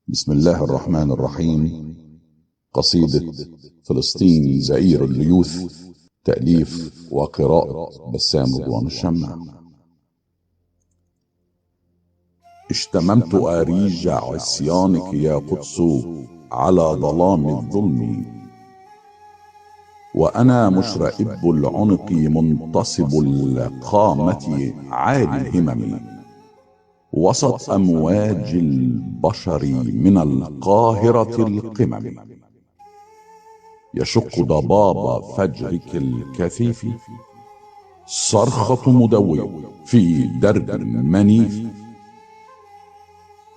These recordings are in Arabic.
بسم الله الرحمن الرحيم. قصيدة فلسطين زئير الليوث، تأليف وقراءة بسام رضوان الشماع. اشتممت آريج عصيانك يا قدس على ظلام الظلم، وأنا مشرئب العنق منتصب القامة عالي الهمم، وسط أمواج البشر من القاهرة القمم. يشق ضباب فجرك الكثيف صرخة مدوية في درب منيف،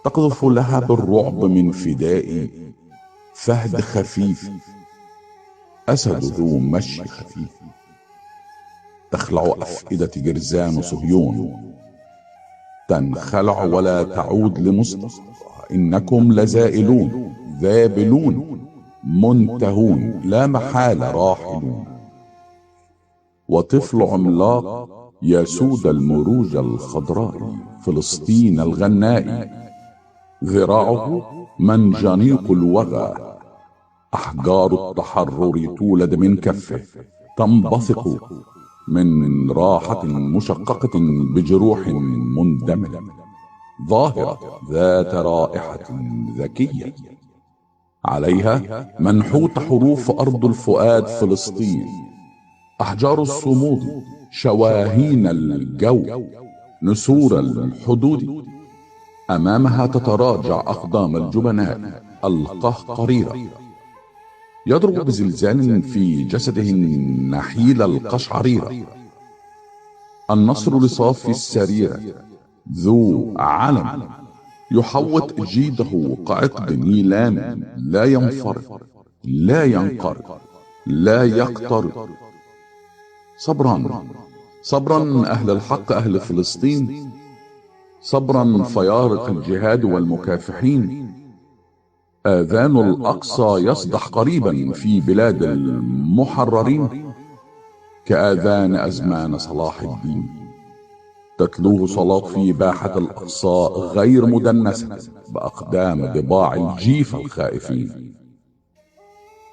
تقذف لها بالرعب من فداء فهد خفيف، أسد ذو مشي خفيف. تخلع أفئدة جرزان صهيون، تنخلع ولا تعود لمصطفى. إنكم لزائلون ذابلون منتهون لا محالة راحلون. وطفل عملاق يسود المروج الخضراء فلسطين الغناء، ذراعه منجنيق الوغى، أحجار التحرر تولد من كفه، تنبثق من راحة مشققة بجروح مندملة، ظاهرة ذات رائحة ذكية. عليها منحوت حروف أرض الفؤاد فلسطين، أحجار الصمود، شواهين الجو، نسور الحدود. أمامها تتراجع أقدام الجبناء القهقريرة، يضرب بزلزال في جسده النحيل القشعريرة. النصر لصافي السريرة ذو علم، يحوط جيده كعقد نيلان، لا ينفرد لا ينقرض لا يقترض. صبرا صبرا أهل الحق أهل فلسطين، صبرا فيارق الجهاد والمكافحين. آذان الأقصى يصدح قريبا في بلاد المحررين، كآذان أزمان صلاح الدين. تتلوه صلاة في باحة الأقصى غير مدنسة بأقدام ضباع الجيف الخائفين.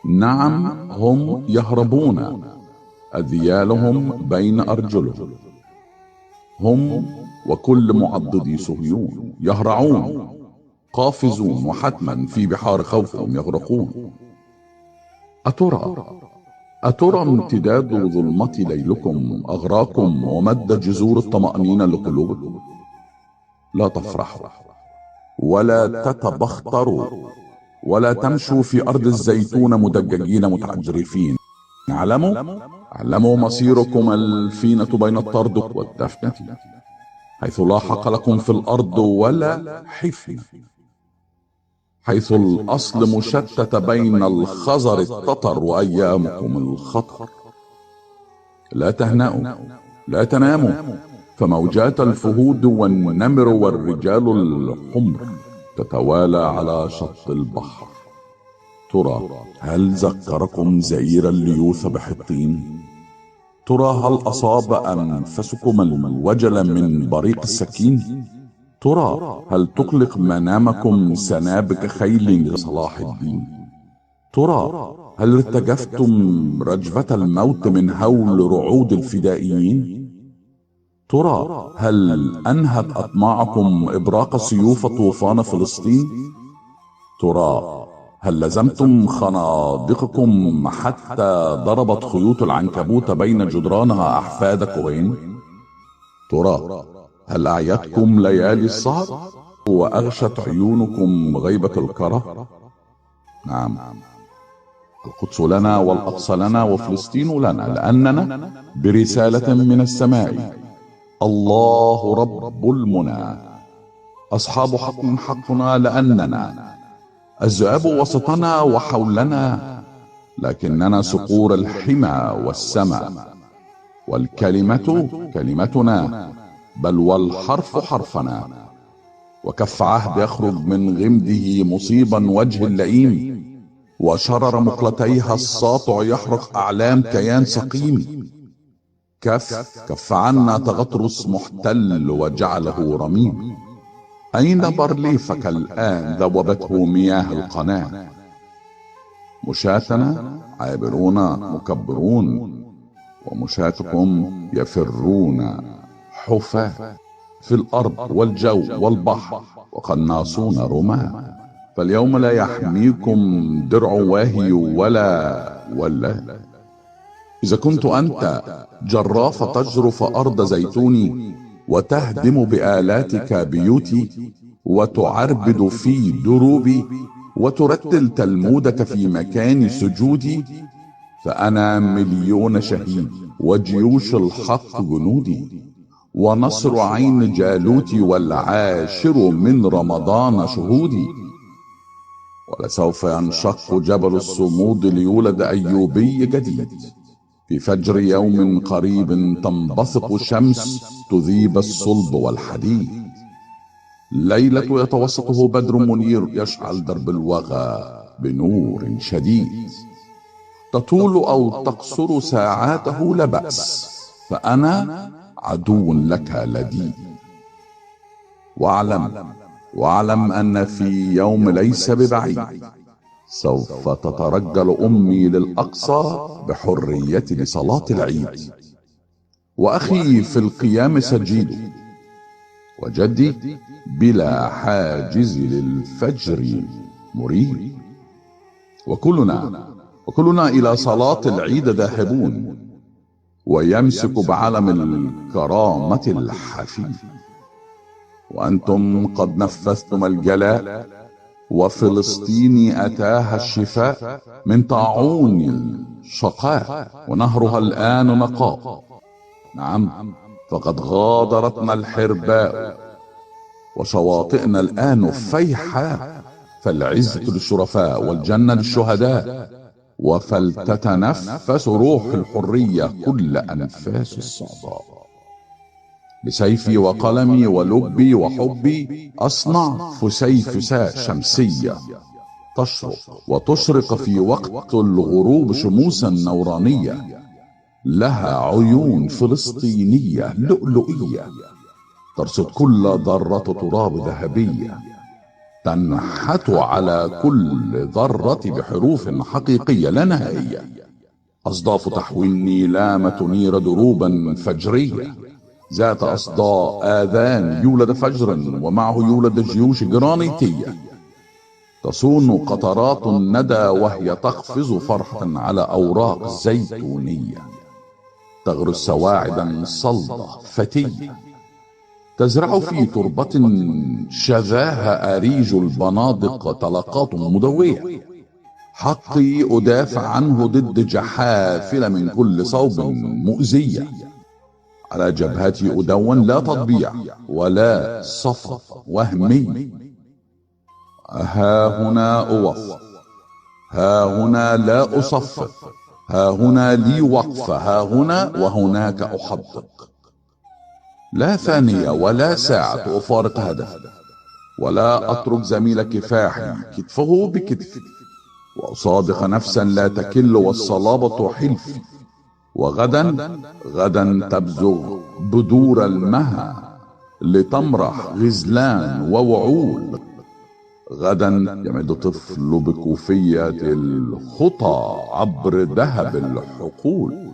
نعم هم يهربون، أذيالهم بين أرجلهم. هم وكل معضدي صهيون يهرعون قافزون، وحتما في بحار خوفهم يغرقون. أترى امتداد ظلمة ليلكم أغراكم، ومد جذور الطمأنينة لقلوبكم؟ لا تفرحوا ولا تتبختروا، ولا تمشوا في أرض الزيتون مدججين متعجرفين. اعلموا مصيركم الفينة بين الطرد والدفنة، حيث لا حق لكم في الأرض ولا حفنة، حيث الأصل مشتت بين الخزر التتر وأيامكم الخطر. لا تهنأوا لا تناموا، فموجات الفهود والنمر والرجال الحمر تتوالى على شط البحر. ترى هل ذكركم زئير الليوث بحطين؟ ترى هل أصاب أنفسكم الوجل من بريق السكين؟ ترى هل تقلق منامكم سنابك خيل لصلاح الدين؟ ترى هل ارتجفتم رجفة الموت من هول رعود الفدائيين؟ ترى هل أنهت أطماعكم إبراق سيوف طوفان فلسطين؟ ترى هل لزمتم خنادقكم حتى ضربت خيوط العنكبوت بين جدرانها أحفاد كوين؟ ترى هل أعيتكم ليالي السهر وأغشت عيونكم غيبة الكره؟ نعم، القدس لنا والأقصى لنا وفلسطين لنا، لأننا برسالة من السماء. الله رب المنى، أصحاب حق حقنا، لأننا الذئاب وسطنا وحولنا، لكننا صقور الحمى والسماء. والكلمة كلمتنا، بل والحرف حرفنا. وكف عهد يخرج من غمده مصيبا وجه اللئيم، وشرر مقلتيها الساطع يحرق أعلام كيان سقيم. كف عنا تغطرس محتل وجعله رميم. أين برليفك الآن ذوبته مياه القناة؟ مشاتنا عابرون مكبرون، ومشاتكم يفرون حفاة في الأرض والجو والبحر وقناصون رماة. فاليوم لا يحميكم درع واهي ولا إذا كنت أنت جراف تجرف أرض زيتوني وتهدم بآلاتك بيوتي وتعربد في دروبي وترتل تلمودك في مكان سجودي، فأنا مليون شهيد وجيوش الحق جنودي، ونصر عين جالوت والعاشر من رمضان شهودي. ولسوف ينشق جبل الصمود ليولد أيوبي جديد، في فجر يوم قريب تنبثق شمس تذيب الصلب والحديد. ليلة يتوسطه بدر منير يشعل درب الوغى بنور شديد. تطول أو تقصر ساعاته لا بأس، فأنا عدو لك لديد. واعلم أن في يوم ليس ببعيد سوف تترجل أمي للأقصى بحرية لصلاة العيد، وأخي في القيام سجيد، وجدي بلا حاجز للفجر مريد. وكلنا إلى صلاة العيد ذاهبون، ويمسك بعلم الكرامة الحفيد. وأنتم قد نفذتم الجلاء، وفلسطين أتاها الشفاء من طاعون الشقاء، ونهرها الآن نقاء. نعم، فقد غادرتنا الحرباء، وشواطئنا الآن فيحاء. فالعزة للشرفاء والجنة للشهداء، وفلتتنفس روح الحرية كل أنفاس الصعداء. بسيفي وقلمي ولبي وحبي أصنع فسيفساء شمسية تشرق وتشرق في وقت الغروب شموسا نورانية، لها عيون فلسطينية لؤلؤية ترصد كل ذرة تراب ذهبية، تنحت على كل ذرة بحروف حقيقية لا نهائية. أصداف تحوي النيلام تنير دروبا فجرية، ذات أصداء آذان يولد فجرا، ومعه يولد جيوش جرانيتية تصون قطرات الندى وهي تقفز فرحة على أوراق زيتونية، تغرس سواعدا صلدة فتية، تزرع في تربة شذاها أريج البنادق طلقات مدوية. حقي أدافع عنه ضد جحافل من كل صوب مؤذية. على جبهتي أدون لا تطبيع ولا صفق وهمي. ها هنا أوقف، ها هنا لا أصفق، ها هنا لي وقفة، ها هنا وهناك أحدق. لا ثانية ولا ساعة أفارق هدفي، ولا أترك زميل كفاحي كتفه بكتفي، وأصادق نفسا لا تكل والصلابة حلفي. وغدا تبزغ بدور المها لتمرح غزلان ووعول. غدا يمد طفل بكوفية الخطى عبر ذهب الحقول.